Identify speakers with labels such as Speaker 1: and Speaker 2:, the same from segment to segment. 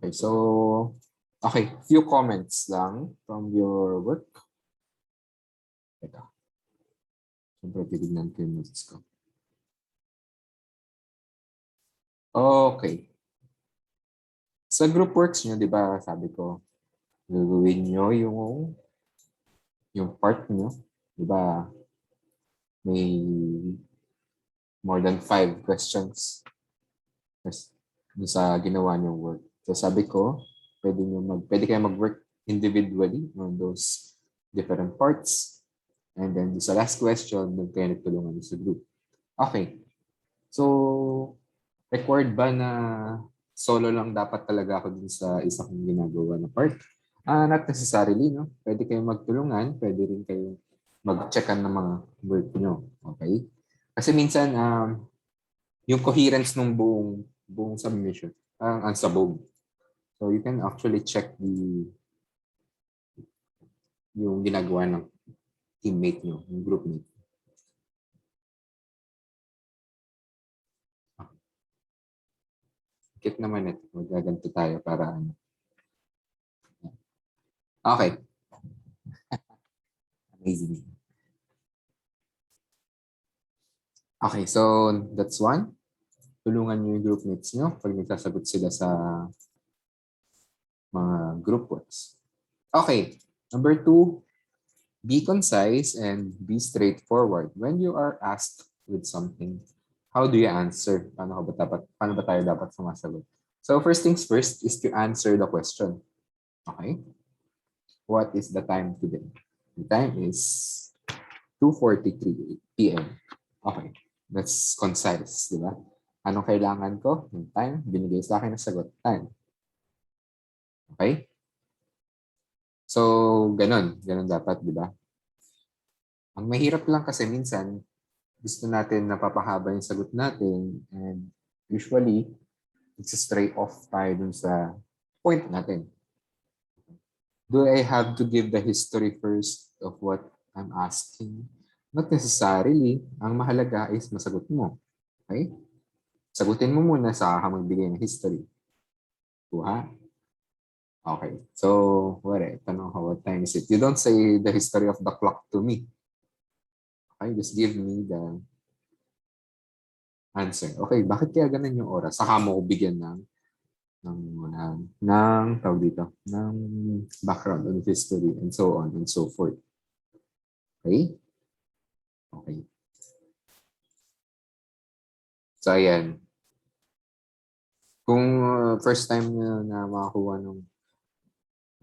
Speaker 1: Okay, so, okay, few comments lang from your work. Teka. Siyempre, titignan ko yung notes ko. Okay. Sa group works nyo, di ba, sabi ko, gagawin nyo yung part nyo. Di ba, may more than 5 questions sa ginawa nyo work. So sabi ko, pwede kayo mag-work individually on those different parts. And then sa last question, doon kayo nagtulungan sa group. Okay. So, required ba na solo lang dapat talaga ako dun sa isa kong ginagawa na part? Not necessarily, no? Pwede kayong magtulungan, pwede rin kayong mag-checkan ng mga work nyo. Okay? Kasi minsan, yung coherence ng buong submission, ang sabog. So, you can actually check yung ginagawa ng teammate nyo, yung group mate. Kit naman ito. Magaganto tayo para ano. Okay. Amazing. Okay, so that's one. Tulungan nyo yung group mates nyo pag nagsasagot sila sa mga group works. Okay, number 2, be concise and be straightforward. When you are asked with something, how do you answer? Paano ba tayo dapat sumasagot? So first things first is to answer the question. Okay? What is the time today? The time is 2:43 p.m. Okay. That's concise, di ba? Anong kailangan ko? Yung time. Binigay sa akin na sagot. Time. Okay? So, ganun. Ganun dapat, di ba? Ang mahirap lang kasi minsan, gusto natin napapahaba yung sagot natin and usually, it's a stray off tayo dun sa point natin. Do I have to give the history first of what I'm asking? Not necessarily. Ang mahalaga is masagot mo. Okay? Sagutin mo muna sa magbigay ng history. Kuha? Okay. So, tanong ko, what time is it? You don't say the history of the clock to me. Okay? Just give me the answer. Okay, bakit kaya ganun yung oras? Saka mo ko bigyan tawag dito, ng background on history and so on and so forth. Okay? Okay. So, ayan. Kung first time nyo na makakuha ng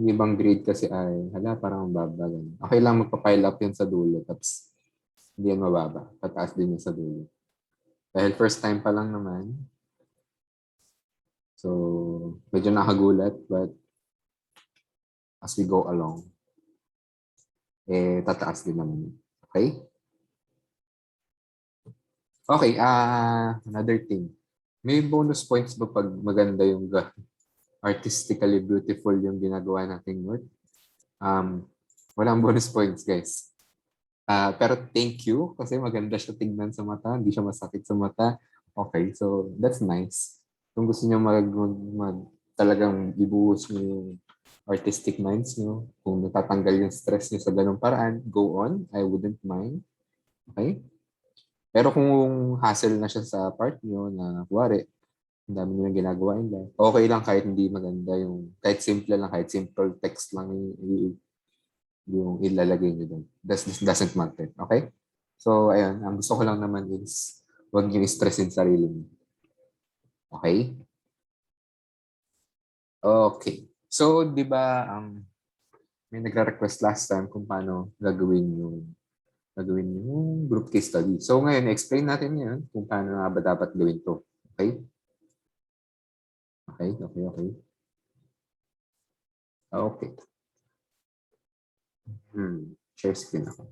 Speaker 1: ibang grade kasi ay, parang mababa. Okay lang magpa-pile up yun sa dulo. Tapos, hindi yan mababa. Tataas din yun sa dulo. Dahil first time pa lang naman. So, medyo nakagulat. But, as we go along, tataas din naman. Okay? Okay, another thing. May bonus points ba pag maganda yung artistically beautiful yung ginagawa nating work? Walang bonus points, guys. Pero thank you kasi maganda siya tignan sa mata, hindi siya masakit sa mata. Okay, so that's nice. Kung gusto niyo talagang ibuhos niyo yung artistic minds niyo, kung natatanggal yung stress niyo sa ganung paraan, go on. I wouldn't mind. Okay? Pero kung hassle na siya sa part niyo na kuwari, ang dami niyo ginagawa nila, okay lang kahit hindi maganda kahit simple lang, kahit simple text lang yung ilalagay niyo doon. Doesn't matter. Okay? So, ayun. Ang gusto ko lang naman is huwag niyo i-stressin sarili niyo. Okay? Okay. So, di ba, may nagre-request last time kung paano gagawin yung group case study. So, ngayon, explain natin ngayon kung paano nga ba dapat gawin to. Okay? Okay. Okay. Share screen ako.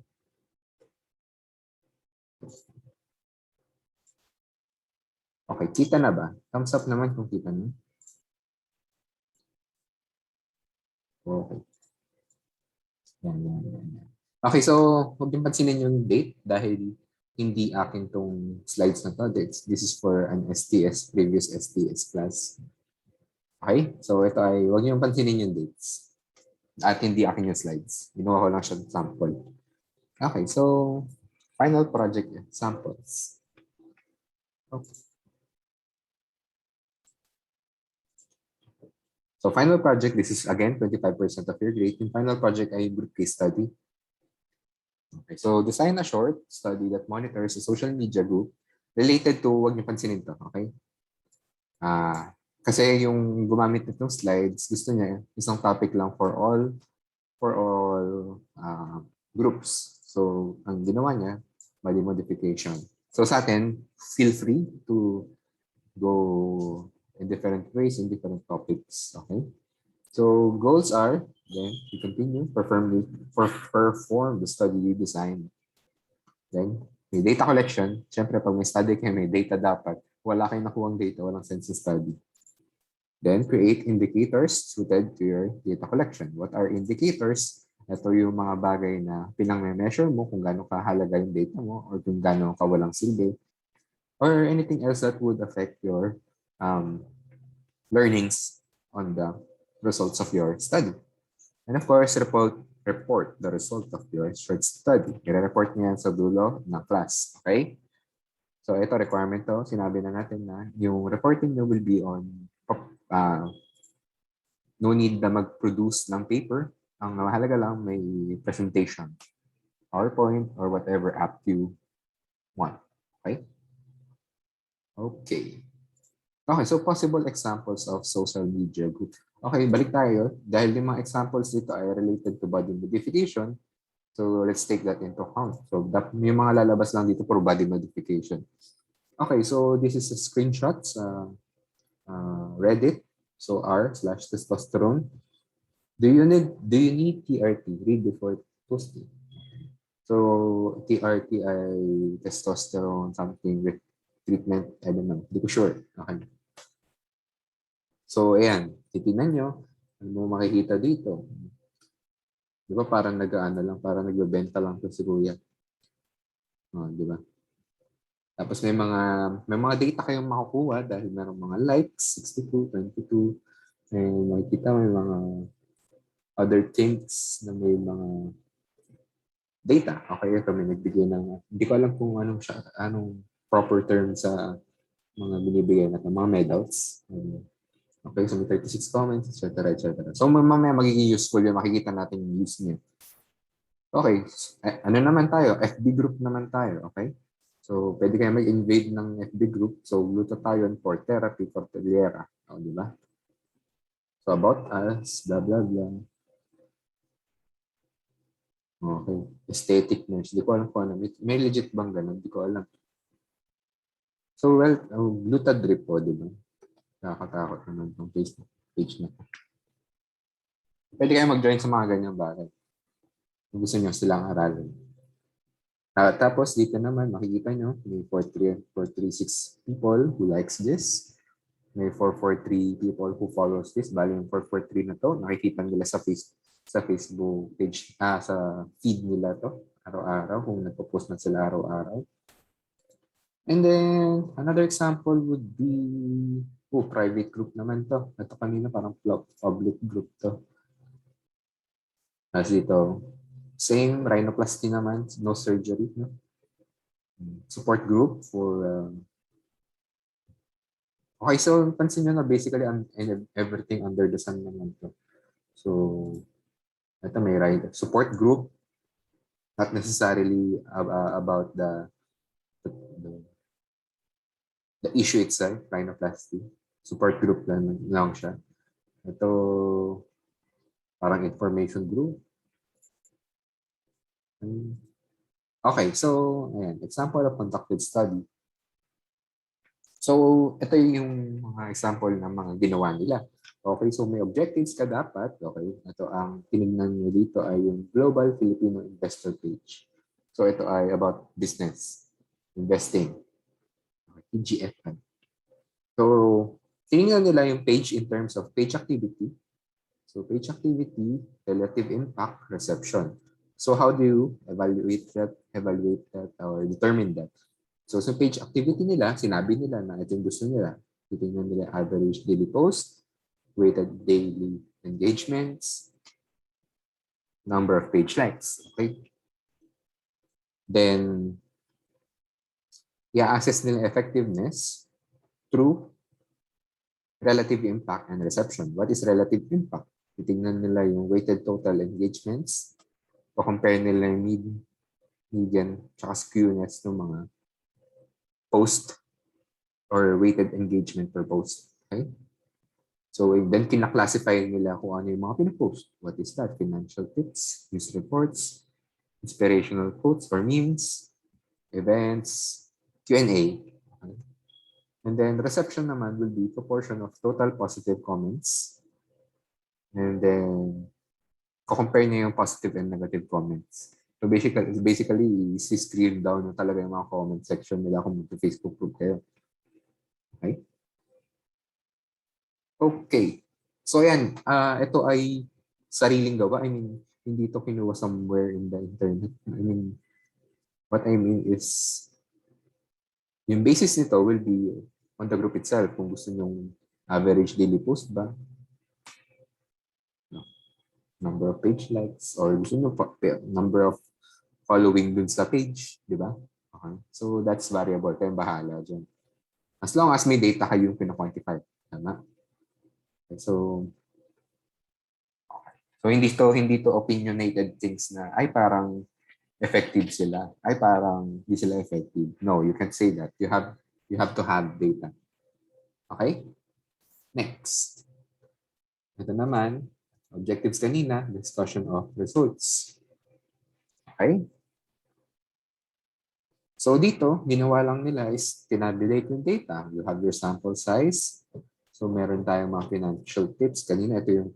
Speaker 1: Okay, kita na ba? Thumbs up naman kung kita niyo. Okay. Yan. Okay, so huwag niyong pansinin yung date dahil hindi akin tong slides na to. This is for an STS, previous STS class. Okay? So ito ay, huwag niyong pansinin yung dates. At hindi akin yung slides. Ginawa ko lang siya sample. Okay, so final project samples. Okay. So final project, this is again 25% of your grade. Yung final project ay group case study. Okay, so design a short study that monitors a social media group related to, wag niyo pansinin to, okay? Kasi yung gumamit nitong slides, gusto niya isang topic lang for all groups. So ang ginawa niya, mali modification. So sa atin, feel free to go in different ways, in different topics. Okay? So goals are, then you continue, perform the study you designed. Then, may data collection. Siyempre, pag may study kayo, may data dapat. Wala kayong nakuhang data, walang sense of study. Then, create indicators suited to your data collection. What are indicators? Ito yung mga bagay na pinang-measure mo kung gaano kahalaga yung data mo or kung gaano kawalang silbi or anything else that would affect your learnings on the results of your study. And of course, report the result of your short study. I-report niya sa dulo ng class. Okay? So ito requirement to. Sinabi na natin na yung reporting nyo will be on no need na mag-produce ng paper. Ang mahalaga lang may presentation, PowerPoint, or whatever app you want. Okay? Okay. Okay, so possible examples of social media group. Okay, balik tayo. Dahil yung mga examples dito ay related to body modification, so let's take that into account. So yung mga lalabas lang dito for body modification. Okay, so this is a screenshot sa Reddit. So r/testosterone. Do you need TRT? Read before posting. So TRT ay testosterone something with treatment. I don't know. Hindi ko sure. Okay. So, ayan. Titignan nyo. Ano mo makikita dito? Di ba parang nag-ano lang, parang nagbebenta lang to si Kuya. Di ba? Tapos may mga data kayong makukuha dahil merong mga likes, 62, 22. And makikita may mga other things na may mga data. Okay, ito may nagbigay ng, hindi ko alam kung anong proper term sa mga binibigay natin, mga medals. Okay, so may 36 comments, etc. etc. So mamaya magiging useful yun, makikita natin yung use niya. Okay, ano naman tayo? FB group naman tayo, okay? So pwede kayo mag-invade ng FB group. So glutathione for therapy for Telera. O, di ba? So about us, blah, blah, blah. Okay. Aesthetic nurse. Di ko alam kung ano. May legit bang ganun? Di ko alam. So well, glutadrip po, di ba? Nakakatakot naman itong Facebook page na. Pwede kayo mag-join sa mga ganyang bagay. Kung gusto nyo silang aralin. Tapos dito naman, makikita nyo, may 436 people who likes this. May 443 people who follows this. Bali yung 443 na to, nakikita nila sa Facebook page, sa feed nila to, araw-araw, kung nagpo-post na sila araw-araw. And then, another example would be, private group naman to. Ito kanina parang public group to. As dito, same rhinoplasty naman, no surgery. No? Support group for... okay, so pansin nyo na basically everything under the sun naman to. So, ito may support group, not necessarily about the issue itself, rhinoplasty. Support group lang siya. Ito, parang information group. Okay, so, ayan, example of conducted study. So, ito yung mga example ng mga ginawa nila. Okay, so may objectives ka dapat. Okay, ito ang tinignan nyo dito ay yung Global Filipino Investor page. So, ito ay about business, investing, TGF. So, tinignan nila yung page in terms of page activity. So, page activity, relative impact, reception. So, how do you evaluate that, or determine that? So, sa page activity nila, sinabi nila na ito yung gusto nila. Titingnan nila average daily post, weighted daily engagements, number of page likes, okay? Then, i-assess nila effectiveness through relative impact and reception. What is relative impact? Titingnan nila yung weighted total engagements, o compare nila yung median, tsaka skewness ng mga post or weighted engagement per post. Okay? So then kina-classify nila kung ano yung mga pinapost. What is that? Financial tips, news reports, inspirational quotes or memes, events, Q&A. Okay? And then reception naman will be proportion of total positive comments. And then compare niya yung positive and negative comments. So basically i-screen down na talaga yung mga comment section nila kung mag-Facebook group kayo. Okay? Okay. So yan, ito ay sariling gawa. I mean, hindi ito kinuha somewhere in the internet. I mean, what I mean is, yung basis nito will be on the group itself. Kung gusto nyong average daily post ba, number of page likes, or gusto nyo number of following dun sa page, di ba? Okay. So that's variable. Kayong bahala dyan. As long as may data kayong pina-quantify. Tama? Okay. So hindi to opinionated things na ay parang effective sila. Ay parang hindi sila effective. No, you can't say that. You have to have data. Okay? Next. Ito naman, objectives kanina, discussion of results. Okay? So dito, ginawa lang nila is tinabulate yung data. You have your sample size. So meron tayong mga financial tips. Kanina ito yung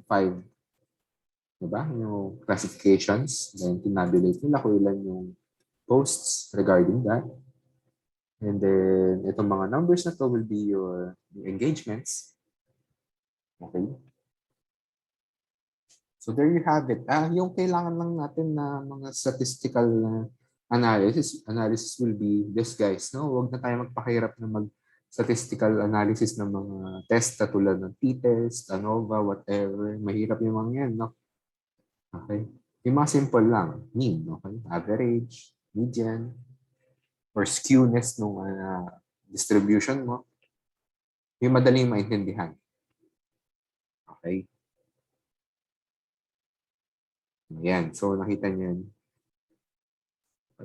Speaker 1: 5, diba? Yung classifications. Then tinabulate nila kung ilan yung posts regarding that. And then itong mga numbers na to will be your engagements. Okay? So there you have it. Yung kailangan lang natin na mga statistical analysis will be this, guys. No? Huwag na tayo magpakahirap na mag-statistical analysis ng mga test na tulad ng t-test, ANOVA, whatever. Mahirap yung mga yan. No? Okay? Yung mga simple lang. Mean, okay? Average, median, or skewness ng distribution mo. Yung madaling maintindihan. Okay? Ayan. So, nakita niyo yun.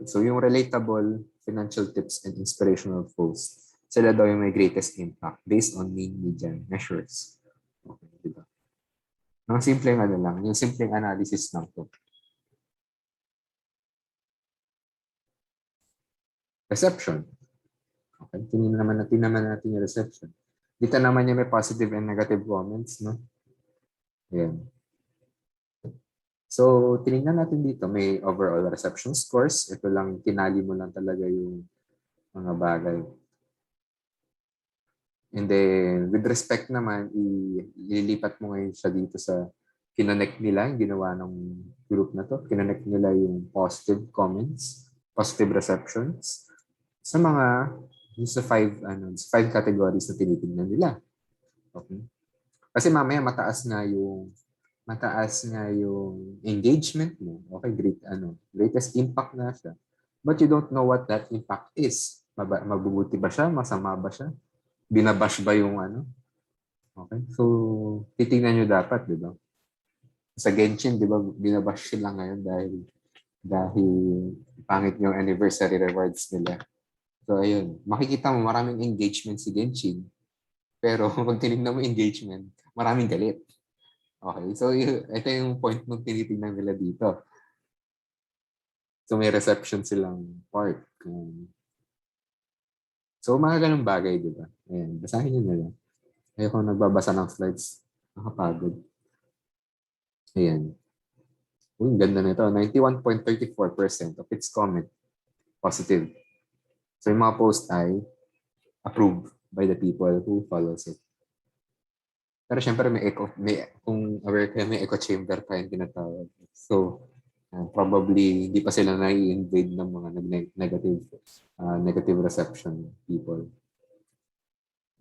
Speaker 1: So, yung relatable financial tips and inspirational posts, sila daw yung may greatest impact based on mean median measures. Okay, diba? Mga simpleng lang, yung simpleng analysis lang to. Reception. Okay, tingnan naman natin yung reception. Dito naman yung may positive and negative comments, no? Ayan. So, tinignan natin dito, may overall reception scores. Ito lang, tinali mo lang talaga yung mga bagay. And then, with respect naman, ililipat mo ngayon siya dito sa kinonect nila, yung ginawa ng group na to. Kinonect nila yung positive comments, positive receptions sa mga, sa 5 categories na tinitingnan nila. Okay? Kasi mamaya mataas nga yung engagement mo. Okay, greatest impact na siya. But you don't know what that impact is. Mabubuti ba siya? Masama ba siya? Binabash ba yung Okay, so titingnan nyo dapat, di ba? Sa Genshin, di ba, binabash sila ngayon dahil pangit yung anniversary rewards nila. So ayun, makikita mo maraming engagement si Genshin. Pero pag tinignan mo engagement, maraming galit. Okay, so ito yung point nung tinitingnan nila dito. So may reception silang part. So mga ganung bagay, di ba? Ayan, basahin nyo na lang. Ayoko nagbabasa ng slides. Nakapagod. Ayan. Uy, ganda na ito. 91.34% of its comment positive. So yung mga post ay approved by the people who follows it. Pero syempre kung aware kayo, may echo chamber pa yung tinatawag. So, probably hindi pa sila na-invade ng mga negative reception people.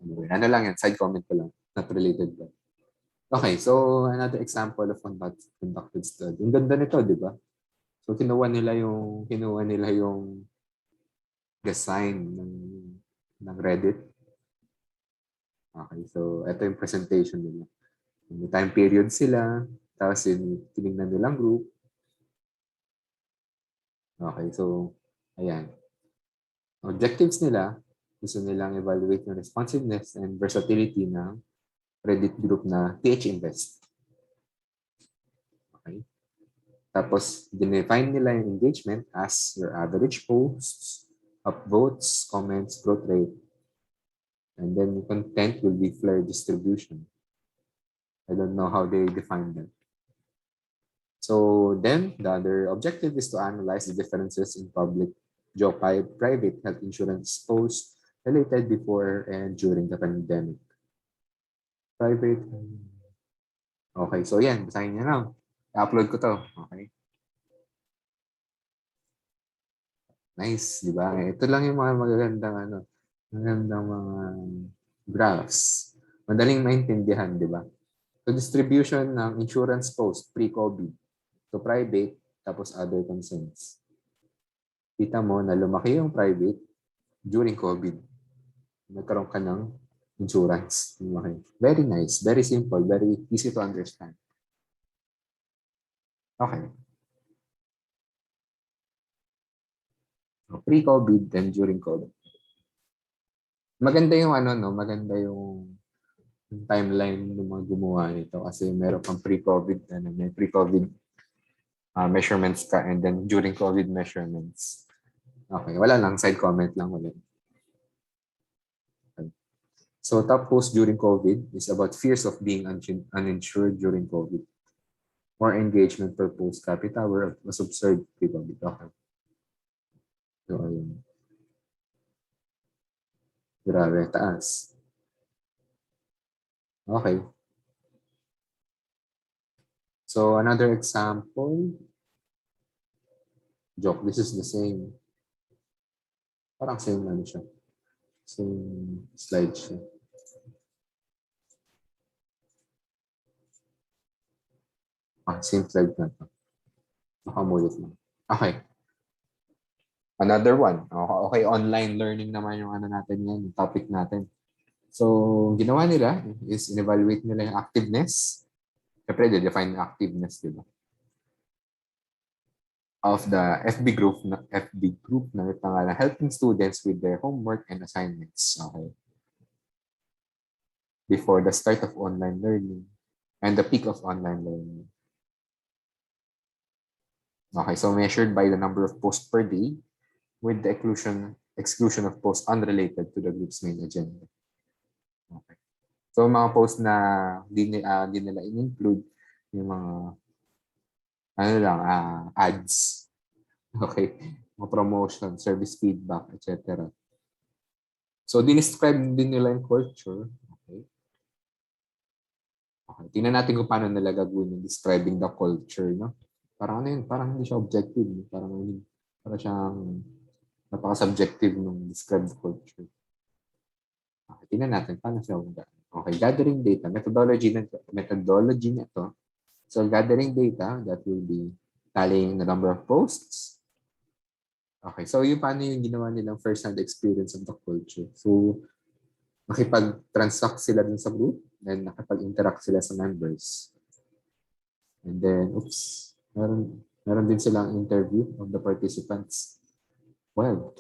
Speaker 1: Anyway, lang yan, side comment ko lang, not related ba. Okay, so another example of conducted study. Ang ganda nito, di ba? So kinuha nila yung design ng Reddit. Okay, so ito yung presentation nila. May time period sila, tapos yung tinignan nilang group. Okay, so ayan. Objectives nila, gusto nilang evaluate yung responsiveness and versatility ng Reddit group na TH Invest. Okay. Tapos, dinefine nila yung engagement as your average posts, upvotes, comments, growth rate, and then content will be flare distribution. I don't know how they define that. So then, the other objective is to analyze the differences in public private health insurance posts related before and during the pandemic. Private. Okay, so yan, basahin niya lang. I-upload ko to. Okay. Nice, di ba? Ito lang yung mga magagandang mga graphs. Madaling maintindihan, di ba? So distribution ng insurance post pre-COVID. So private, tapos other concerns. Kita mo na lumaki yung private during COVID. Nagkaroon ka ng insurance. Lumaki. Very nice, very simple, very easy to understand. Okay. So, pre-COVID and during COVID. Maganda yung maganda yung timeline ng mga gumawa nito kasi meron pang pre-COVID, may pre-COVID measurements ka and then during COVID measurements. Okay, wala lang, side comment lang ulit. Okay. So top post during COVID is about fears of being uninsured during COVID. More engagement per post capita was observed pre-COVID. Okay. So, ayun. Grabe, taas. Okay. So another example. Joke, this is the same. Parang same lang siya. Same slide siya. Same slide na to. Nakamulit lang. Okay. Another one. Okay, online learning naman yung natin yan, yung topic natin. So, ginawa nila is in-evaluate nila yung activeness. Siyempre, define activeness, di ba? Of the FB group na pangalan, helping students with their homework and assignments. Okay. Before the start of online learning and the peak of online learning. Okay, so measured by the number of posts per day with the exclusion of posts unrelated to the group's main agenda. Okay. So mga posts na di nila in-include yung mga ads. Okay. Mga promotion, service feedback, etc. So dinescribe din nila yung culture. Okay. Okay. Tingnan natin kung paano nila gagawin yung describing the culture, no? Parang yun? Parang hindi siya objective. Parang siyang napaka-subjective ng described culture. Okay, tingnan natin paano siya gagawin. Okay, gathering data. Methodology na to. So gathering data, that will be tallying the number of posts. Okay, so paano yung ginawa nilang first-hand experience of the culture. So makipag-transact sila dun sa group, then nakipag-interact sila sa members. And then, meron din silang interview of the participants. Well,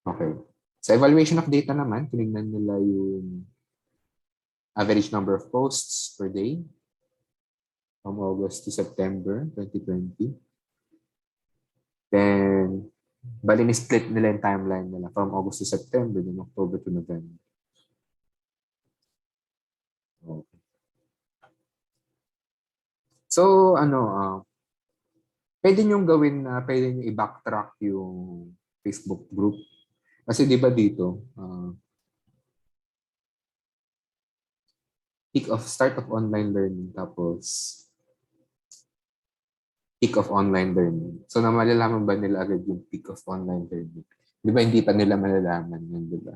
Speaker 1: okay. Sa evaluation of data naman, tinignan nila yung average number of posts per day from August to September 2020. Then, bali ni-split nila yung timeline nila from August to September, then October to November. Okay. So, pwede nyo gawin na pwede nyo i-backtrack yung Facebook group. Kasi di ba dito, start of online learning, tapos peak of online learning. So, malalaman ba nila agad yung peak of online learning? Di ba hindi pa nila malalaman yun, di ba?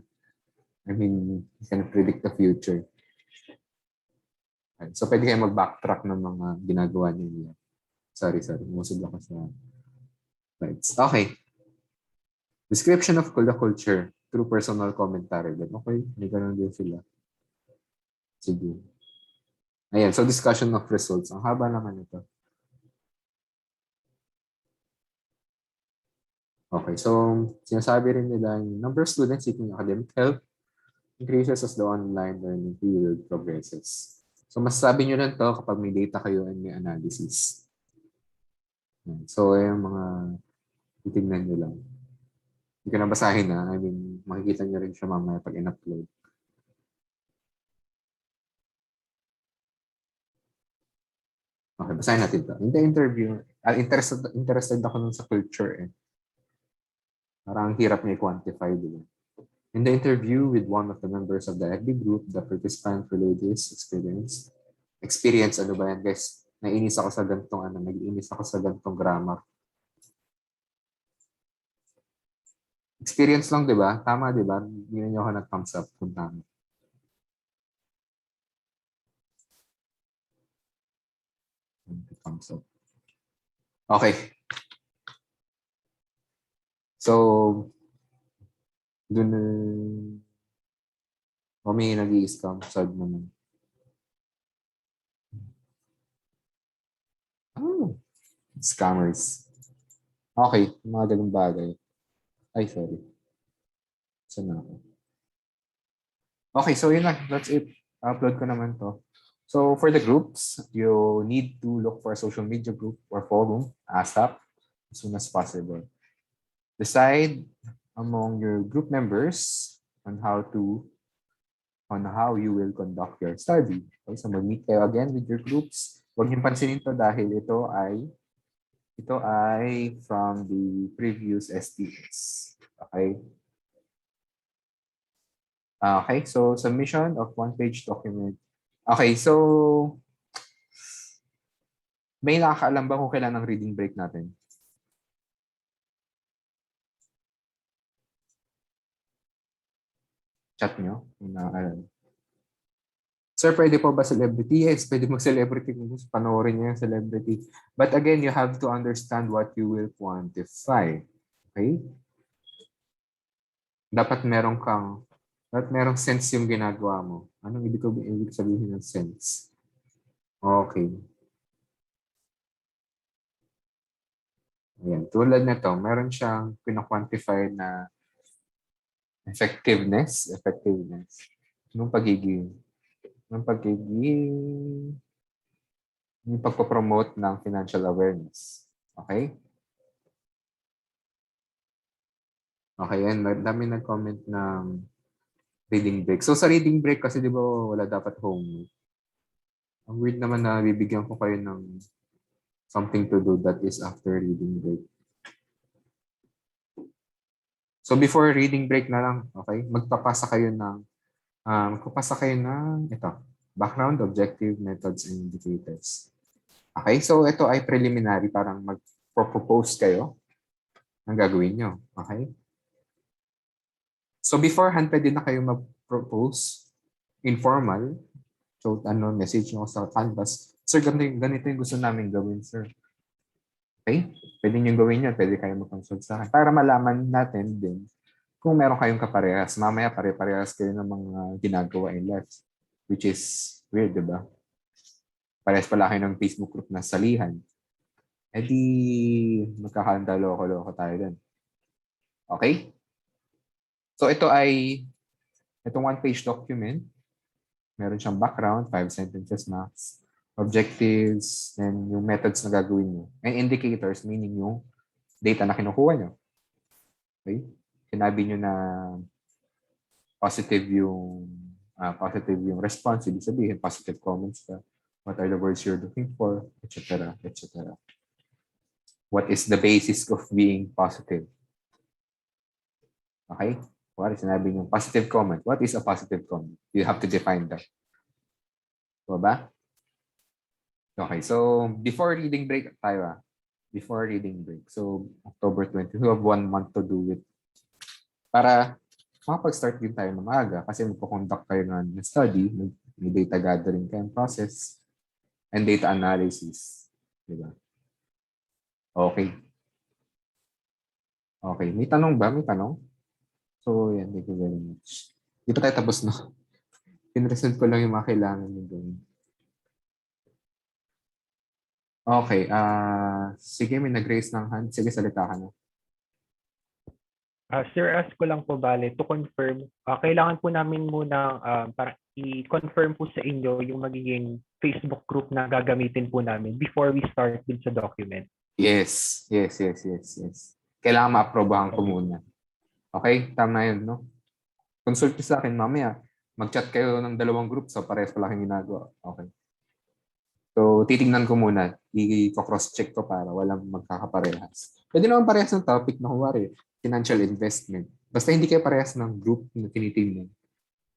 Speaker 1: I mean, you can predict the future. Okay. So, pwede kayo mag-backtrack ng mga ginagawa ninyo. Sorry. Musog ako sa slides. Okay. Description of the culture through personal commentary. Okay, may ganun din sila. Sige. Ayan, so discussion of results. Ang haba naman ito. Okay, so sinasabi rin nila yung number of students seeking academic help increases as the online learning period progresses. So masasabi nyo lang to kapag may data kayo and may analysis. So yung mga titignan nyo lang. Hindi ko na basahin na. I mean, makikita nyo rin siya mamaya pag in-upload. Okay, basahin natin to. In the interview, interested ako nun sa culture eh. Parang hirap niya i-quantify, di ba? In the interview with one of the members of the FB group, the participant relayed his experience. Experience, ano ba yan, guys? Naiinis ako sa gantong nag-iinis ako sa gantong grammar. Experience lang, di ba? Tama, di ba? Hindi niyo ako nag-thumbs up kung tama. Thumbs up. Okay. So, dun may nag-i-scam. Sad naman. Oh, scammers. Okay, mga ganung bagay. Ay, sorry. Saan na ako? Okay, so yun na. That's it. Upload ko naman to. So for the groups, you need to look for a social media group or forum ASAP as soon as possible. Decide among your group members on how you will conduct your study. Okay, so mag-meet kayo again with your groups. Huwag niyo pansinin to dahil ito ay from the previous STS. Okay? Okay, so submission of one-page document. Okay, so may nakakaalam ba kung kailan ang reading break natin? Chat nyo? Sir, pwede po ba celebrity? Yes, pwede mag-celebrity kung gusto panoorin niyo yung celebrity. But again, you have to understand what you will quantify. Okay? Dapat merong sense yung ginagawa mo. Anong ibig sabihin ng sense? Okay. Ayan. Tulad nito, meron siyang pina-quantify na effectiveness ng pagpo-promote ng financial awareness. Okay? Okay, and dami nag-comment ng reading break. So sa reading break kasi di ba wala dapat homework. Ang weird naman na bibigyan ko kayo ng something to do that is after reading break. So before reading break na lang, okay? Magpapasa kayo ng ito, background, objective, methods, and indicators. Okay? So ito ay preliminary, parang mag-propose kayo ng gagawin nyo. Okay? So beforehand, pwede na kayo mag-propose informal. So message nyo sa Canvas. Sir, ganito yung gusto namin gawin, sir. Okay? Pwede nyo gawin yan. Pwede kayo mag-consult sa akin. Para malaman natin din kung meron kayong kaparehas. Mamaya pare-parehas kayo ng mga ginagawa in life. Which is weird, di ba? Parehas pala kayo ng Facebook group na salihan. Eh di magkakanta loko-loko tayo din. Okay? So itong one-page document. Meron siyang background, 5 sentences max. Objectives, and yung methods na gagawin nyo. And indicators, meaning yung data na kinukuha nyo. Okay? Sinabi nyo na positive yung response, ibig sabihin, positive comments ka. What are the words you're looking for, etc., etc. What is the basis of being positive? Okay? What is sinabi nyo? Positive comment. What is a positive comment? You have to define that. So ba? Okay, so before reading break tayo. Before reading break. So October 20, we have 1 month to do it. Para makapag-start din tayo ng maaga kasi magpo-conduct kayo ng study, May data gathering ka and process and data analysis. Diba? Okay. Okay. May tanong ba? May tanong? So, yan. Thank you very much. Di pa tayo tapos, no? Pinresent ko lang yung mga kailangan nyo gawin. Okay. Sige, may nag-raise ng hand. Sige, salita ka na.
Speaker 2: Sir, ask ko lang po bale, to confirm, kailangan po namin muna para i-confirm po sa inyo yung magiging Facebook group na gagamitin po namin before we start din sa document.
Speaker 1: Yes. Kailangan ma-aprobahan ko muna. Okay? Tama yun, no? Consult sa akin mamaya. Mag-chat kayo ng dalawang group so parehas pala kayong ginagawa. Okay. So, titingnan ko muna. I-cross-check ko para walang magkakaparehas. Pwede naman parehas ng topic na kuwari, financial investment. Basta hindi kayo parehas ng group na tinitingnan.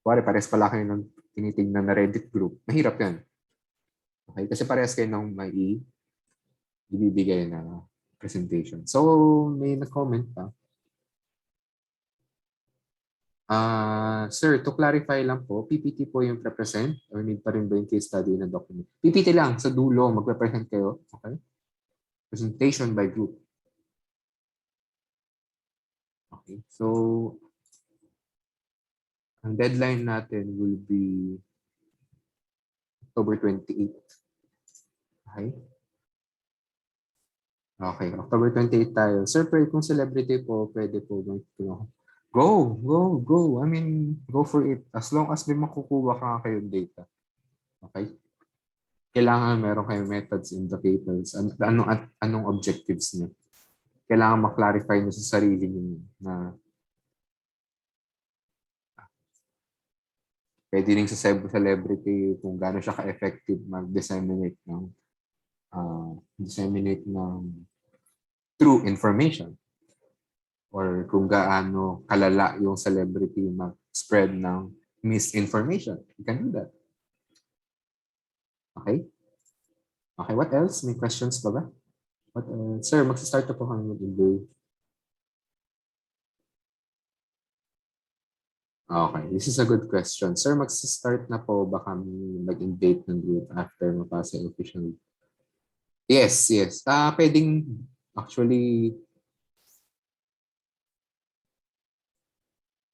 Speaker 1: Kuwari, parehas pala kayo ng tinitingnan na Reddit group. Mahirap yan. Okay? Kasi parehas kayo ng may ibibigay na presentation. So, may nag-comment pa. Sir, to clarify lang po, PPT po yung represent or need pa rin ba yung case study na document? PPT lang, sa dulo, mag-represent kayo. Okay? Presentation by group. Okay, so ang deadline natin will be October 28. Okay? Okay, October 28 tayo. Sir, kung celebrity po, pwede po ba? Go. I mean, go for it. As long as may makukuha ka kayong data. Okay? Kailangan meron kayong methods, indicators, anong objectives niyo. Kailangan ma-clarify niyo sa sarili niyo na pwede rin sa celebrity kung gaano siya ka-effective mag-disseminate ng true information or kung gaano kalala yung celebrity mag-spread ng misinformation. You can do that. Okay? Okay, what else? May questions pa ba? Sir, mag-start na po kami mag-invade. Okay, this is a good question. Sir, mag-start na po ba kami mag-invade ng group after mapasa yung official? Yes. Pwedeng actually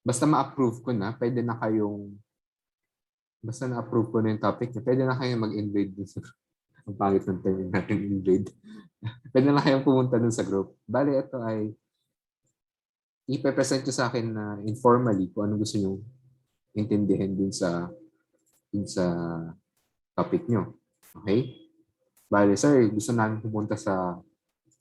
Speaker 1: basta ma-approve ko na, pwede na kayong basta na-approve ko na yung topic niya, pwede na kayong mag-invade dun sa ang pangit ng term natin invade. Pwede na kayong pumunta dun sa group. Bale, ito ay ipe-present ko sa akin na informally kung ano gusto nyo intindihin dun sa topic nyo. Okay? Bale, sir, gusto namin pumunta sa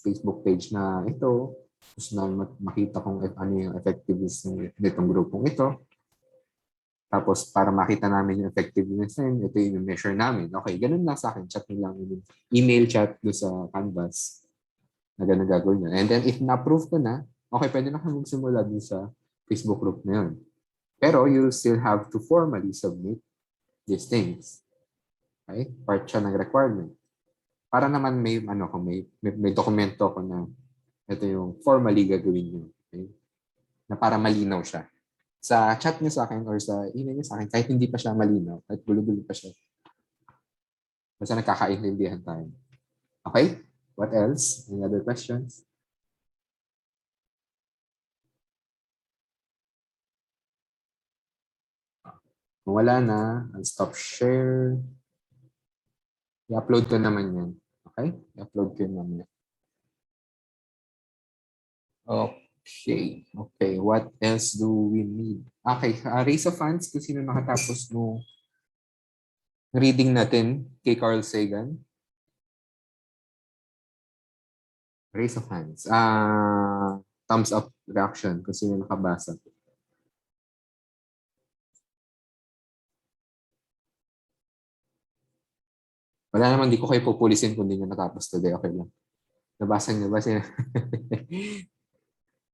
Speaker 1: Facebook page na ito. Gusto namin makita kung ano yung effectiveness nitong grupong ito. Tapos, para makita namin yung effectiveness na yun, ito yung measure namin. Okay, ganun lang sa akin. Chat nyo lang yun. Email chat doon sa Canvas na ganun gagawin nyo. And then, if na-approve ko na, okay, pwede na kami magsimula dun sa Facebook group na yun. Pero, you still have to formally submit these things. Okay? Part siya ng requirement. Para naman kung may dokumento ko na ito yung formally gagawin nyo. Okay? Na para malinaw siya. Sa chat niyo sa akin or sa email niyo sa akin, kahit hindi pa siya malinaw, kahit gulo-gulo pa siya. Basta nagkakaintindihan tayo. Okay? What else? Any other questions? Kung wala na, I'll stop share. I-upload ko naman yan. Okay? I-upload ko yun naman. Okay. What else do we need? Okay. Raise of hands kung sino nakatapos no reading natin kay Carl Sagan. Raise of hands. Thumbs up reaction kung sino nakabasa. Wala naman, di ko kayo pupulisin kung di nyo natapos today. Okay lang. Nabasa nyo ba siya?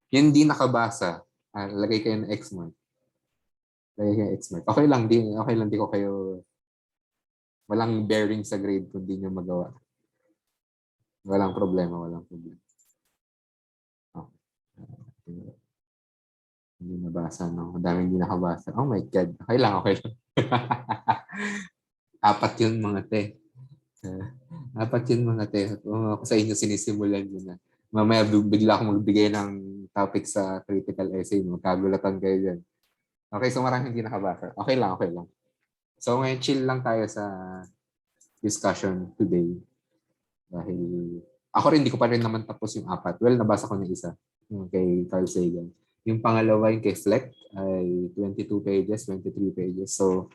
Speaker 1: Yung di nakabasa, lagay kayo ng X mark. Lagay kayo ng X mark. Okay lang, di ko kayo walang bearing sa grade kung di nyo magawa. Walang problema. Okay. Hindi nabasa, no? Ang daming hindi nakabasa. Oh my God. Okay lang, okay lang. Apat yun mga te. Uh, Apat yun mga te. Ako sa inyo sinisimulan yun na. Mamaya bigla akong magbigay ng topic sa critical essay mo. Kagulatan kayo dyan. Okay, so maraming hindi nakabasa. Okay lang, okay lang. So ngayon chill lang tayo sa discussion today. Dahil ako rin, hindi ko pa rin naman tapos yung apat. Well, nabasa ko na isa. Yung kay Carl Sagan. Yung pangalawa, yung kay Fleck, ay 22 pages, 23 pages. So,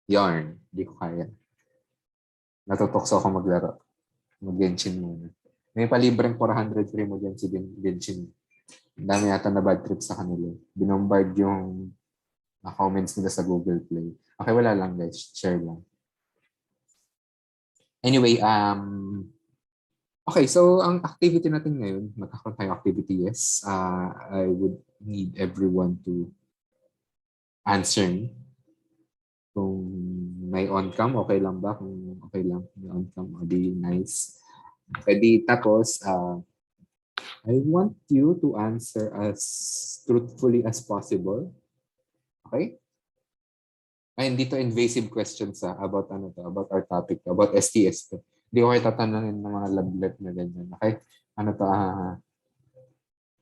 Speaker 1: yarn. Hindi ko kaya. Natutokso ako maglaro. Mag-Genshin muna. May palibreng 400 free mo dyan si Genshin. Ang dami yata na bad trip sa kanila. Binombard yung comments nila sa Google Play. Okay, wala lang guys. Share lang. Anyway, okay, so ang activity natin ngayon, magkakaroon tayong activity, yes. I would need everyone to answer me. Kung may on-cam, okay lang ba? Kung okay lang, may on-cam, di nice. Pwede tapos, I want you to answer as truthfully as possible. Okay? Ay, hindi to invasive questions about ano to, about our topic, about STS to. Hindi ko kayo tatanungin ng mga love na ganyan. Okay? Ano to,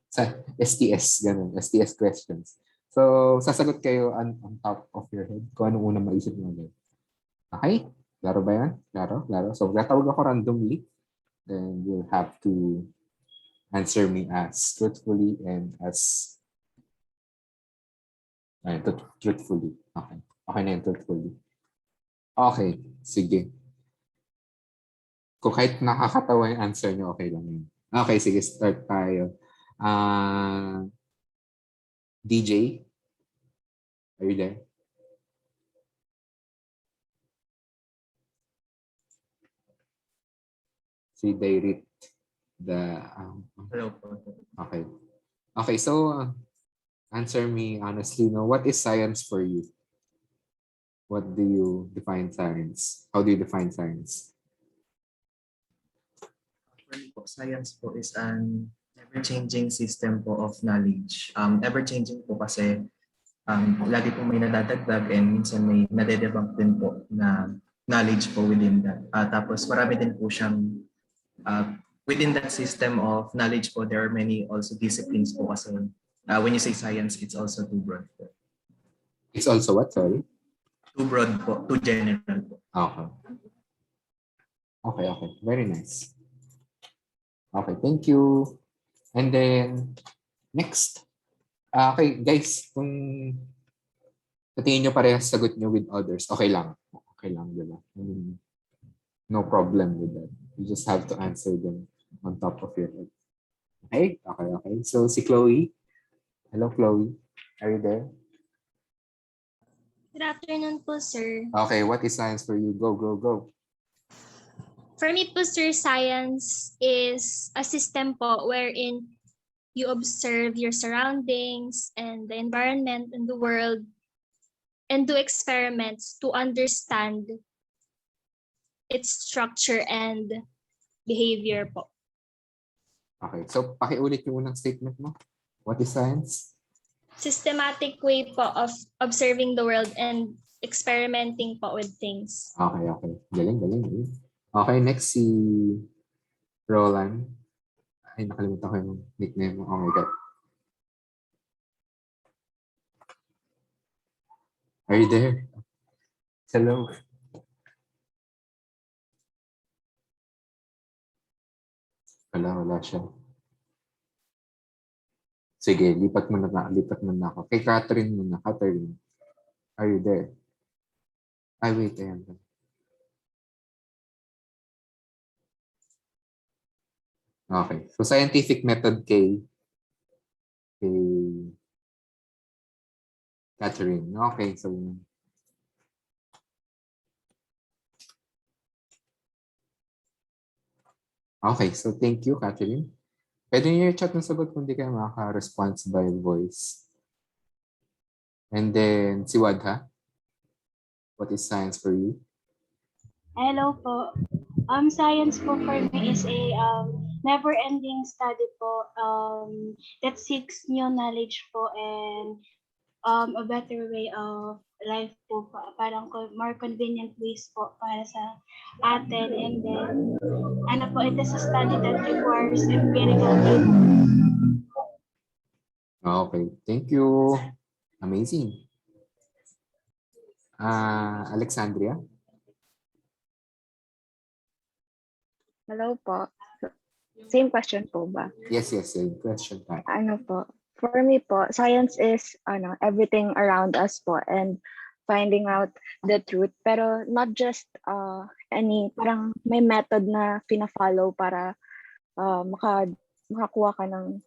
Speaker 1: sa STS, ganun, STS questions. So, sasagot kayo on top of your head kung anong unang maisip nyo agad. Okay? Klaro ba yan? Klaro? Klaro? So, gatawag ako randomly. Then, you'll have to answer me as truthfully and as truthfully. Okay. Okay na yung truthfully. Okay. Sige. Kung kahit nakakatawa yung answer nyo, okay lang yun. Okay, sige. Start tayo. DJ? Are you there? Si Dairit.
Speaker 3: Hello po.
Speaker 1: Okay. Okay, so answer me honestly. No, what is science for you? What do you define science? How do you define science?
Speaker 3: For me po, science po is an ever-changing system po of knowledge. Ever-changing po kasi lagi po may nadadagdag and minsan may nadedebunk din po na knowledge po within that. Tapos marami din po siyang within that system of knowledge po, there are many also disciplines po kasi when you say science, it's also too broad po.
Speaker 1: It's also what? Sorry?
Speaker 3: Too broad po, too general po.
Speaker 1: Okay. Okay, okay. Very nice. Okay, thank you. And then, next. Okay, guys, kung sa tingin nyo parehas sagot nyo with others, okay lang. Okay lang, di ba? No problem with that. You just have to answer them on top of your head. Okay? Okay, okay. So, si Chloe. Hello, Chloe. Are you there?
Speaker 4: Good afternoon po, sir.
Speaker 1: Okay, what is science for you? Go, go, go.
Speaker 4: For me po, sir, science is a system po wherein you observe your surroundings and the environment and the world and do experiments to understand its structure and behavior po.
Speaker 1: Okay, so pakiulit yung unang statement mo. What is science?
Speaker 4: Systematic way po of observing the world and experimenting po with things.
Speaker 1: Okay, okay. Galing, galing, galing. Okay, next si Roland. Ay, nakalimutan ko yung nickname mo. Oh my God. Are you there? Hello. Wala siya. Sige, lipat mo na ako. Kay Catherine muna. Catherine, are you there? Ay, wait, ayan. Okay. So, scientific method kay Catherine. Okay, so okay, so thank you, Catherine. Pwede niyo i-chat ng sagot kung di kayo makaka-response by voice. And then, si Wadha, what is science for you?
Speaker 5: Hello po. Science po for me is a never-ending study po that seeks new knowledge po and a better way of life po, parang more convenient ways po para sa atin. And then, ano po, it is a study that requires empirical data.
Speaker 1: Okay, thank you. Amazing. Alexandria?
Speaker 6: Hello po. Same question po ba?
Speaker 1: Yes, same question time.
Speaker 6: Ano po? For me po, science is everything around us po and finding out the truth. Pero not just parang may method na pina-follow para makakuha ka ng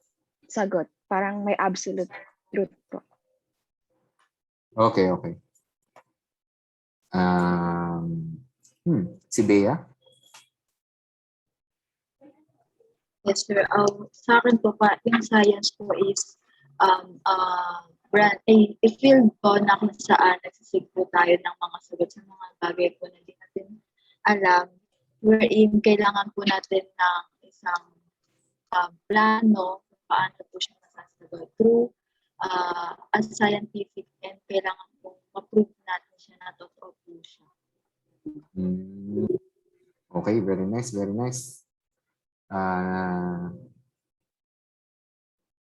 Speaker 6: sagot. Parang may absolute truth po.
Speaker 1: Okay. Si Bea?
Speaker 7: Yes, sir. Sa akin po pa, yung science po is a field po na kung saan nagsisig po tayo ng mga sagot sa mga bagay po na di natin alam. Wherein kailangan po natin ng isang plano kung paano po siya masasagot through as scientific, and kailangan po ma-prove natin siya na totoo po siya.
Speaker 1: Okay, very nice.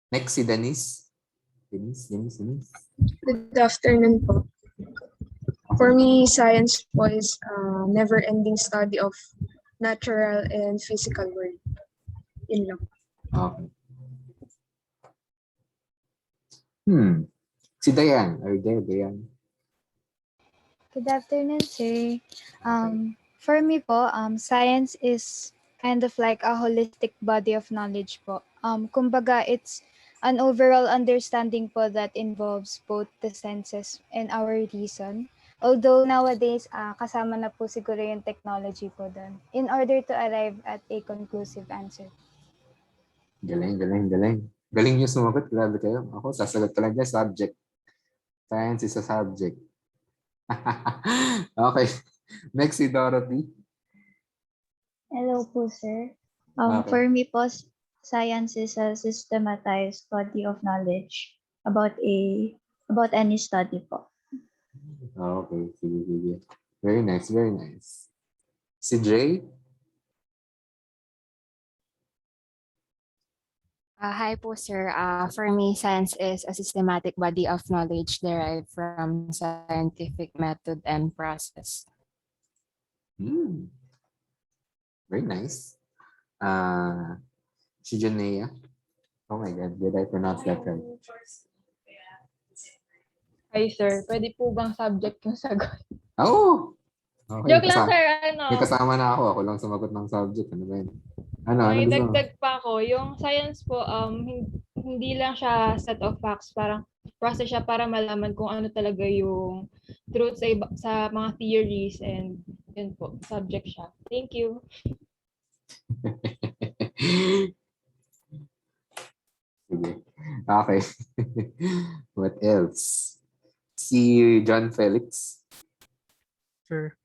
Speaker 1: Next si Denise. Denise.
Speaker 8: Good afternoon po. For me, science po is never-ending study of natural and physical world. Yun lang.
Speaker 1: Okay. Si Dayan. Are you there, Dayan?
Speaker 9: Good afternoon, sir. For me po, science is kind of like a holistic body of knowledge po. Kumbaga, it's an overall understanding po that involves both the senses and our reason. Although nowadays, kasama na po siguro yung technology po doon in order to arrive at a conclusive answer.
Speaker 1: Galing. Galing niyo sumagot. Grabe kayo. Ako, sasagot talaga subject. Science is a subject. Okay. Next si Dorothy.
Speaker 10: Hello po, sir.
Speaker 1: Okay.
Speaker 10: For me po, science is a systematized body of knowledge about any study po.
Speaker 1: Okay, sige. Very nice. Si Jay?
Speaker 11: Hi po, sir. For me, science is a systematic body of knowledge derived from scientific method and process.
Speaker 1: Very nice. Si Janea? Oh my God, did I pronounce that right?
Speaker 12: Hi, sir. Pwede po bang subject yung sagot?
Speaker 1: Oh! Okay.
Speaker 12: Joke lang, sir.
Speaker 1: May kasama na ako. Ako lang sumagot ng subject. Ano ba yun?
Speaker 12: May
Speaker 1: gusto mo?
Speaker 12: dagdag pa ako. Yung science po, hindi lang siya set of facts. Parang process siya para malaman kung ano talaga yung truth sa mga theories, and yun po, subject siya. Thank you.
Speaker 1: Sige. Okay. What else? Si John Felix.
Speaker 13: Sure.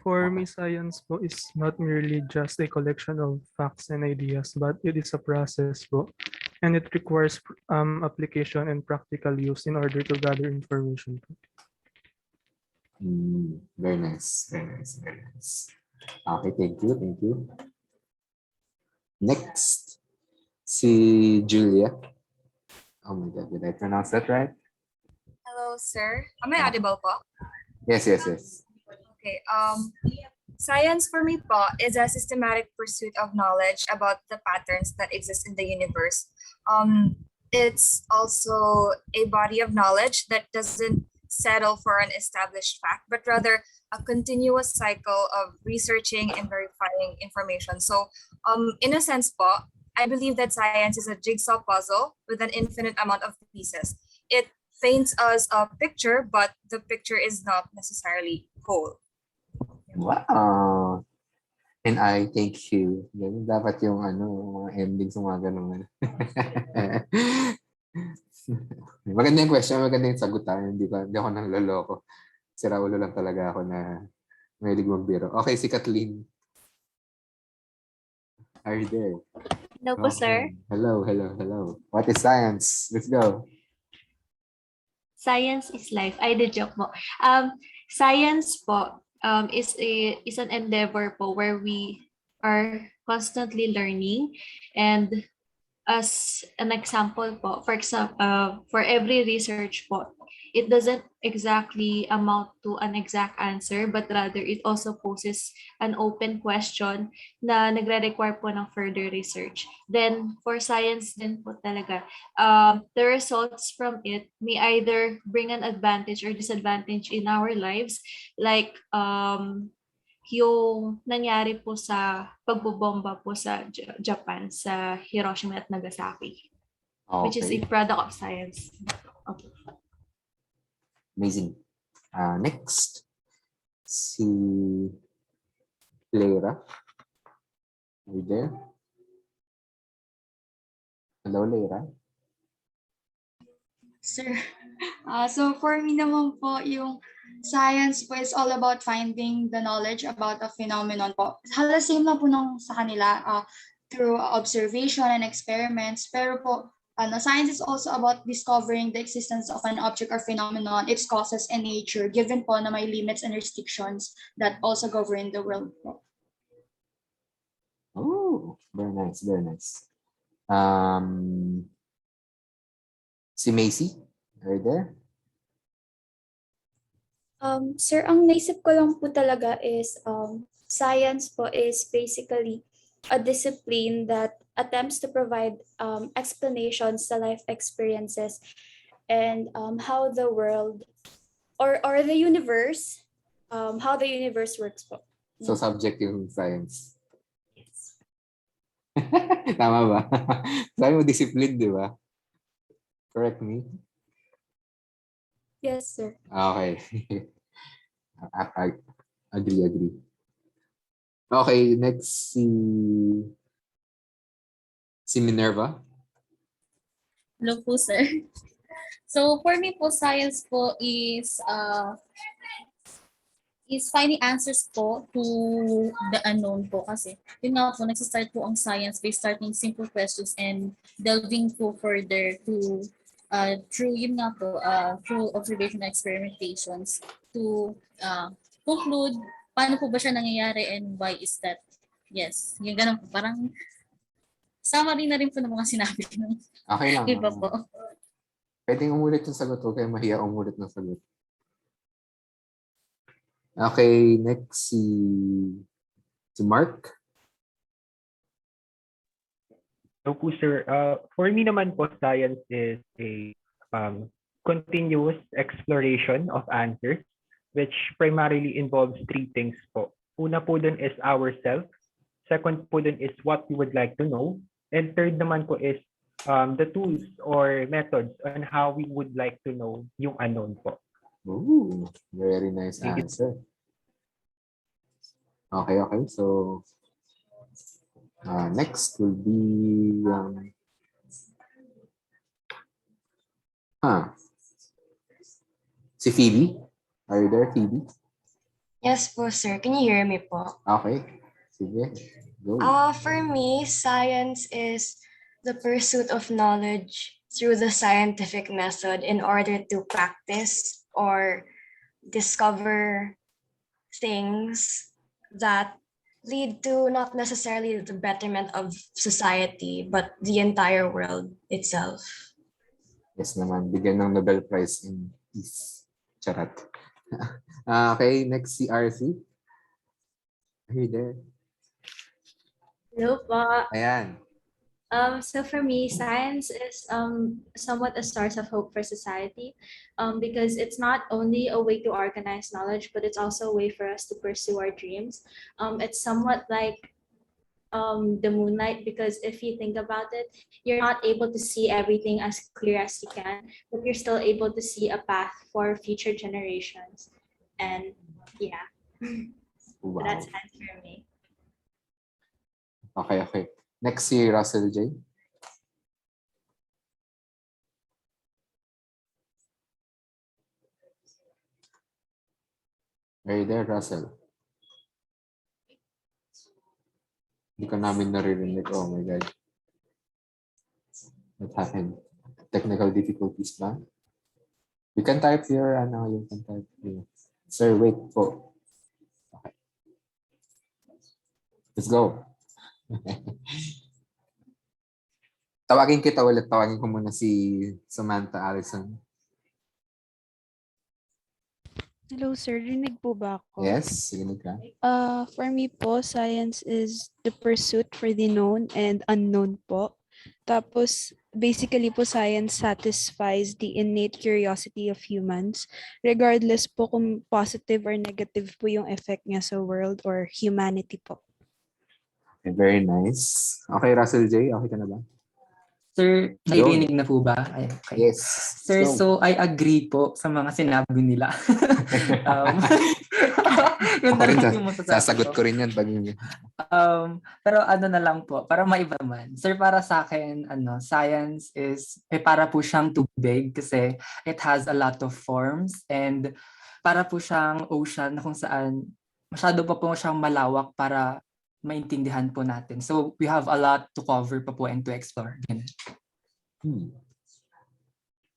Speaker 13: For me, science po is not merely just a collection of facts and ideas, but it is a process po. And it requires application and practical use in order to gather information.
Speaker 1: Very nice. Okay, thank you. Next, si Julia. Oh my God, did I pronounce that right?
Speaker 14: Hello, sir. Am I audible po?
Speaker 1: Yes.
Speaker 14: Okay. Science for me po is a systematic pursuit of knowledge about the patterns that exist in the universe. It's also a body of knowledge that doesn't settle for an established fact, but rather a continuous cycle of researching and verifying information. So, in a sense po, I believe that science is a jigsaw puzzle with an infinite amount of pieces. It paints us a picture, but the picture is not necessarily whole.
Speaker 1: Wow. And I thank you. Ganun dapat yung mga endings ng mga ganun. Maganda yung question, maganda yung sagutan. Hindi ako nang loloko. Si Raulo lang talaga ako na mahilig magbiro. Okay, si Kathleen. Are you there?
Speaker 15: Hello po, sir.
Speaker 1: Okay. Hello. What is science? Let's go.
Speaker 15: Science is life. Ay, the joke mo. Science po is an endeavor po where we are constantly learning, and as an example po, for example, for every research po, it doesn't exactly amount to an exact answer, but rather it also poses an open question na nagre-require po ng further research. Then for science din po talaga, the results from it may either bring an advantage or disadvantage in our lives, like yung nangyari po sa pagbobomba po sa Japan, sa Hiroshima at Nagasaki, which is a
Speaker 1: Okay.
Speaker 15: product of science. Okay.
Speaker 1: Amazing. Next, si Lera. Are you there? Hello, Lera.
Speaker 16: Sir, so for me naman po, yung science po is all about finding the knowledge about a phenomenon po. Halos same lang po nung sa kanila through observation and experiments. Pero po, science is also about discovering the existence of an object or phenomenon, its causes and nature, given po na may limits and restrictions that also govern the world po.
Speaker 1: Oh, very nice, very nice. Si Macy, are you there?
Speaker 17: Sir, ang naisip ko lang po talaga is science po is basically a discipline that attempts to provide explanations to life experiences and how the world or the universe, how the universe works po.
Speaker 1: So subject yung science. Tama ba? Sabi mo discipline, di ba? Correct me.
Speaker 17: Yes, sir.
Speaker 1: Okay. I agree. Okay, next si Minerva.
Speaker 18: Hello po, sir. So for me po, science po is finding answers po to the unknown po, kasi yun nga po, nagsistart po ang science by starting simple questions and delving po further to through yun nga po, through observation and experimentations to conclude paano po ba siya nangyayari and why is that. Yes, yung ganun po, parang summary na rin po ng mga sinabi ng
Speaker 1: Okay lang.
Speaker 18: iba po.
Speaker 1: Pwedeng umulit yung sagot ko, kaya mahiya umulit ng sagot. Okay, next si Mark.
Speaker 2: So po, sir, for me naman po, science is a continuous exploration of answers, which primarily involves three things po. Una po dun is ourselves. Second po dun is what we would like to know. And third naman po is the tools or methods on how we would like to know yung unknown po.
Speaker 1: Ooh, very nice answer. Okay. So, next will be si Phoebe. Are you there, Phoebe?
Speaker 19: Yes po, sir. Can you hear me po?
Speaker 1: Okay. Sige. Go.
Speaker 19: For me, science is the pursuit of knowledge through the scientific method in order to practice or discover things that lead to not necessarily the betterment of society, but the entire world itself.
Speaker 1: Yes naman, bigyan ng Nobel Prize in Peace. Charat. Okay, next si RC. Are you there?
Speaker 20: Hello po.
Speaker 1: Ayan.
Speaker 20: So for me, science is somewhat a source of hope for society, because it's not only a way to organize knowledge, but it's also a way for us to pursue our dreams. It's somewhat like the moonlight, because if you think about it, you're not able to see everything as clear as you can, but you're still able to see a path for future generations. And yeah,
Speaker 1: Wow.
Speaker 20: that's science for me.
Speaker 1: Okay. Next si Russell J. Are you there, Russell? Hindi ka namin naririnig. Oh my God. What happened? Technical difficulties ba? You can type here, you can type here. Sir, wait po. Okay. Let's go. Tawagin kita ulit. Tawagin ko muna si Samantha Allison.
Speaker 21: Hello, sir. Rinig po ba ako?
Speaker 1: Yes, sinig ka.
Speaker 21: For me po, science is the pursuit for the known and unknown po. Tapos, basically po, science satisfies the innate curiosity of humans, regardless po kung positive or negative po yung effect niya sa world or humanity po.
Speaker 1: Okay, very nice. Okay, Russell J, okay ka na ba?
Speaker 22: Sir, naririnig na po ba? Ay, okay.
Speaker 1: Yes.
Speaker 22: Sir,
Speaker 1: Go.
Speaker 22: so I agree po sa mga sinabi nila. Yun na lang yung masasabi
Speaker 1: Sasagot ko rin yan pag
Speaker 22: pero ano na lang po, para maiba naman. Sir, para sa akin, science is, para po siyang tubig kasi it has a lot of forms and para po siyang ocean na kung saan masyado pa po siyang malawak para maintindihan po natin. So we have a lot to cover pa po and to explore.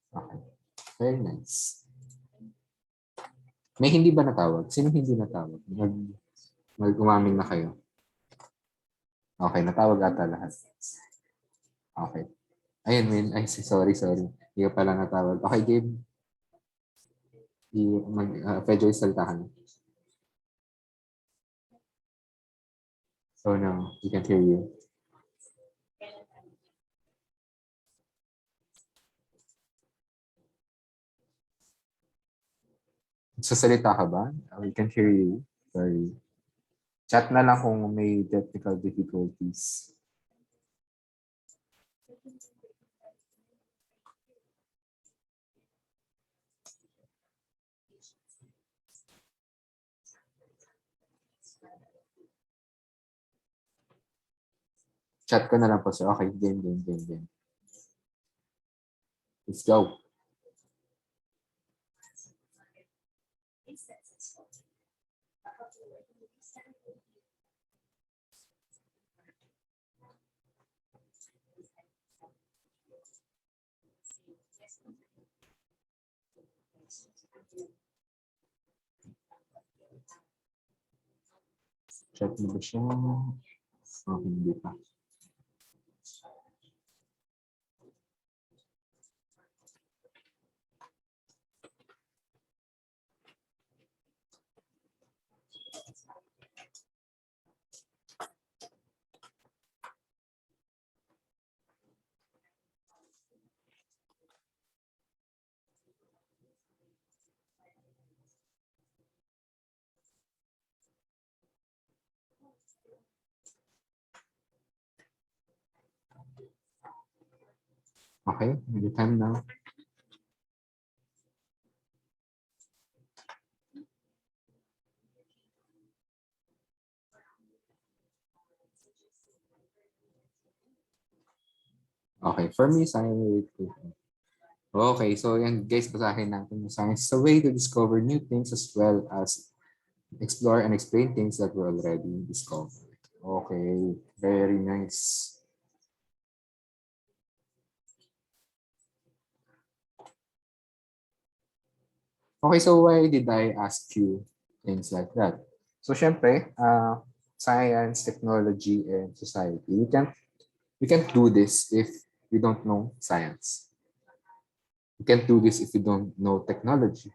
Speaker 1: Okay. Very nice. May hindi ba natawag? Sino hindi natawag? Umamin na kayo. Okay, natawag ata lahat. Okay. Ayun, Min. Ay, sorry. Hindi ka pala natawag. Okay, Gabe. Pedro, saltahan. Oh no, we can't hear you. Sasalita ka ba? We can't hear you. Sorry. Chat na lang kung may technical difficulties. Chat ko na lang po, sir. Okay, game. Let's go. Chat mo ba siya? Okay, hindi pa. Okay, maybe time now. Okay, for me, science. Okay, so yan guys, basahin natin yung science. It's a way to discover new things as well as explore and explain things that were already discovered. Okay, very nice. Okay, so why did I ask you things like that? So, syempre, science, technology, and society, we can't do this if we don't know science. We can't do this if we don't know technology.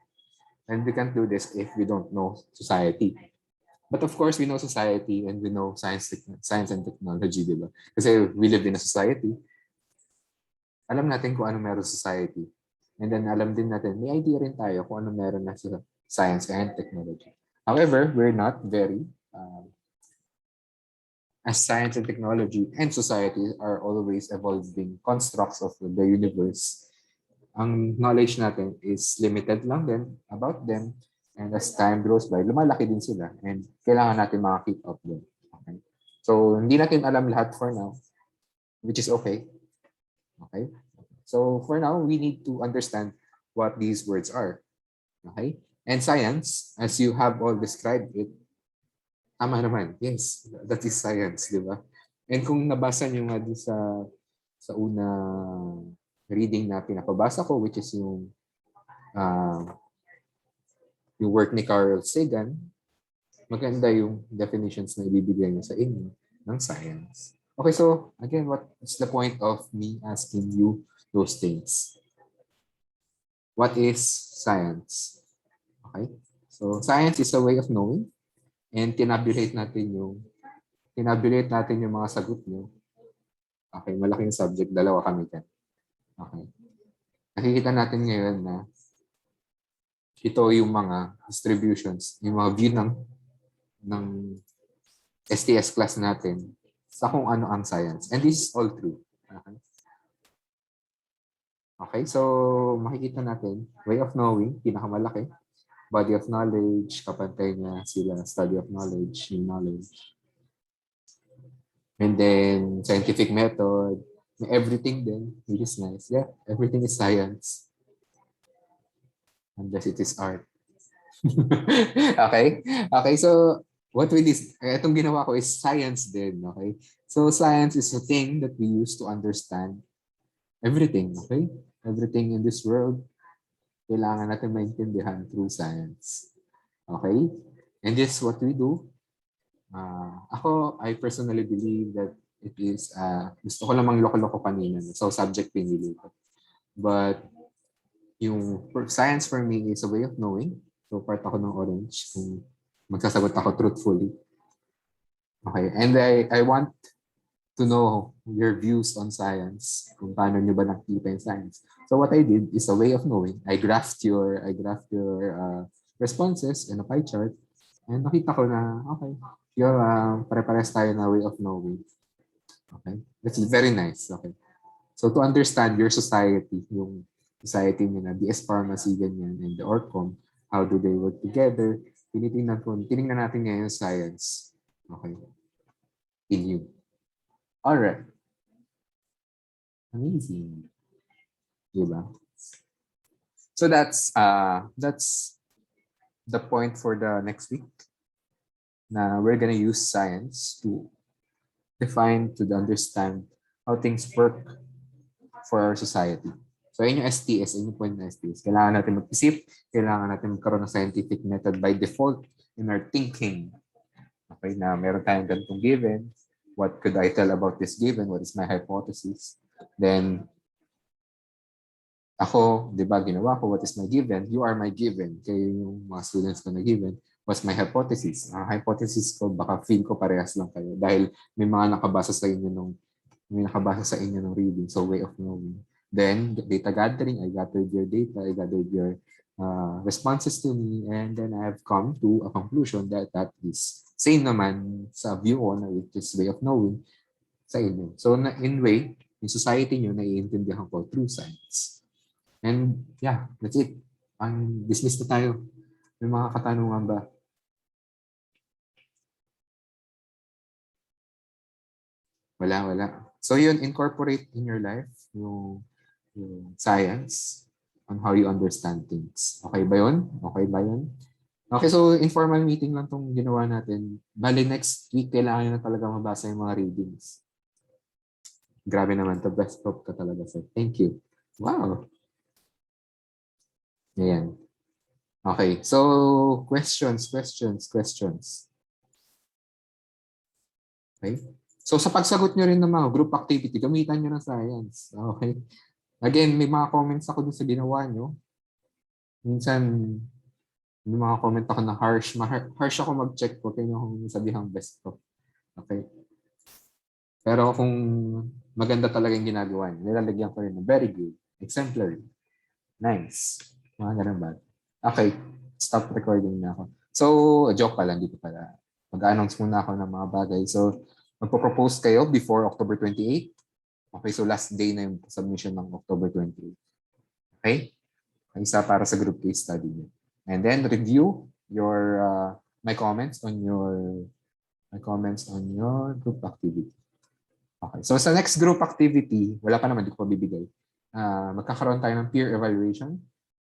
Speaker 1: And we can't do this if we don't know society. But of course, we know society and we know science and technology, di ba? Kasi we live in a society. Alam natin kung ano meron sa society. And then alam din natin, may idea rin tayo kung ano meron na sa science and technology. However, we're not very, as science and technology and society are always evolving constructs of the universe, ang knowledge natin is limited lang din about them. And as time goes by, lumalaki din sila. And kailangan natin keep up din. Okay? So, hindi natin alam lahat for now, which is okay. Okay? So for now, we need to understand what these words are. Okay? And science, as you have all described it, tama naman. Yes, that is science, di ba? And kung nabasa nyo nga din sa una reading na pinapabasa ko, which is yung work ni Carl Sagan, maganda yung definitions na ibibigay niya sa inyo ng science. Okay, so again, what's the point of me asking you those things? What is science? Okay, so science is a way of knowing, and tinabulate natin yung mga sagot nyo. Okay, malaking subject, dalawa kami dyan. Okay. Nakikita natin ngayon na ito yung mga distributions, yung mga view ng STS class natin sa kung ano ang science. And this is all true. Okay. Okay, so makikita natin, way of knowing, pinakamalaki. Body of knowledge, kapantay niya sila, study of knowledge, new knowledge. And then, scientific method, everything then, which is nice. Yeah, everything is science. Unless it is art. Okay? Okay, so what we this, itong ginawa ko is science din, okay? So science is a thing that we use to understand everything, okay? Everything in this world, kailangan natin maintindihan through science. Okay? And this is what we do. I personally believe that it is, gusto ko lamang loko-loko kanina. So subject pinili ko. But yung science for me is a way of knowing. So part ako ng orange kung magsasagot ako truthfully. Okay, and I want to know your views on science, kung paano nyo ba nakikita yung science. So what I did is a way of knowing. I graphed your responses in a pie chart, and nakita ko na, okay, pare-pares tayo na way of knowing. Okay, that's very nice. Okay, so to understand your society, yung society nyo na DS Pharmacy, ganyan, and the ORCOM, how do they work together, tinignan natin ngayon science. Okay, in you. All right. Amazing. Diba? So that's the point for the next week. Now we're gonna use science to define, to understand how things work for our society. So yun yung STS, yun yung point ng STS. Kailangan natin mag-isip, kailangan natin magkaroon ng scientific method by default in our thinking. Okay, na meron tayong ganitong given. What could I tell about this given? What is my hypothesis? Then, ako, di ba, ginawa ko, what is my given? You are my given. Kayo yung mga students ko na given. What's my hypothesis? Ang hypothesis ko, baka feel ko parehas lang kayo dahil may mga nakabasa sa inyo ng reading. So, way of knowing. Then, data gathering, I gathered your data, I gathered your responses to me, and then I have come to a conclusion that that is same naman sa view ko na which is way of knowing sa inyo. So, in way, in society nyo, naiintindihan ko through science. And yeah, that's it. Ang dismiss na tayo. May mga katanungan ba? Wala. So yun, incorporate in your life yung science on how you understand things. Okay ba yun? Okay, so informal meeting lang tong ginawa natin. Bali next week, kailangan nyo na talaga mabasa yung mga readings. Grabe naman to. Best hope ka talaga, sir. Thank you. Wow. Ayan. Okay, so questions. Okay. So sa pagsagot nyo rin ng mga group activity, gamitan nyo ng science. Okay. Again, may mga comments ako dun sa ginawa nyo. Minsan, may mga comment ako na harsh. Harsh ako mag-check ko. Kaya nyo sabihang best ko. Okay. Pero kung maganda talaga yung ginagawa nyo, nilalagyan ko rin na very good, exemplary, nice. Mga ganun ba? Okay. Stop recording na ako. So, joke pala. Dito pala. Mag-announce muna ako ng mga bagay. So, magpo-propose kayo before October 28. Okay, so last day na yung submission ng October 28. Okay? Isa para sa group case study niyo. And then review your my comments on your group activity. Okay, so sa next group activity, wala pa naman, di ko pa bibigay. Magkakaroon tayo ng peer evaluation.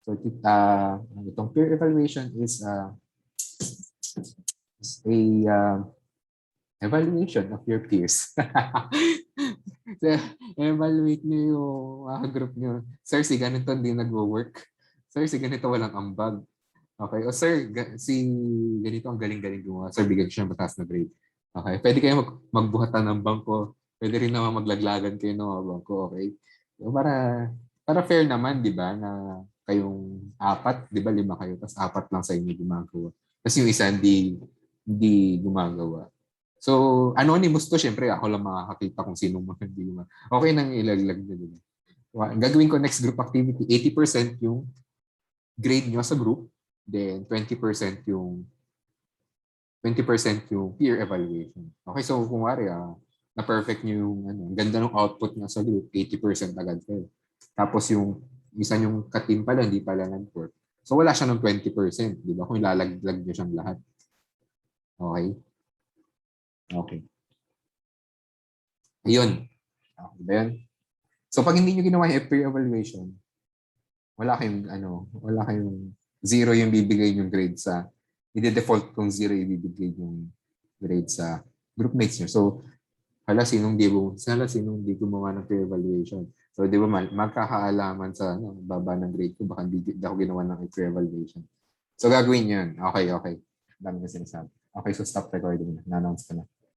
Speaker 1: So itong peer evaluation is a evaluation of your peers. So, evaluate nyo yung group nyo. Sir, si ganito hindi nagwo-work. Sir, si ganito walang ambag. Okay. O sir, si ganito ang galing-galing gumawa. Sir, bigyan siya ng mataas na grade. Okay. Pwede kayo magbuhatan ng bangko. Pwede rin naman maglaglagan kayo ng mga bangko. Okay. So, para fair naman, di ba, na kayong 4, di ba, 5 kayo, tapos 4 lang sa inyo gumagawa. Tapos yung isa hindi gumagawa. So, anonymous to, syempre, ako lang makakakita kung sino mga hindi gumagawa. Okay nang ilaglag nyo, di ba? Gagawin ko next group activity, 80% yung grade nyo sa group, then 20% yung peer evaluation. Okay, so kung wari, na-perfect nyo yung ganda ng output nga sa group, 80% agad kayo. Tapos yung isa yung ka-team pala, hindi pala nag-work. So wala siya ng 20%, di ba? Kung ilalaglag nyo siyang lahat. Okay? Okay. Ayun. Okay ba yan? So pag hindi nyo ginawa yung peer evaluation, wala kayong 0 yung bibigay yung grade sa, i-default kung 0 yung bibigay yung grade sa group mates nyo. So, sinong di gumawa ng peer evaluation. So, di ba, magkakaalaman sa baba ng grade ko, baka hindi ako ginawa ng peer evaluation. So, gagawin yun. Okay. Dami na sinasabi. Okay, so stop recording na. Na-announce ko na.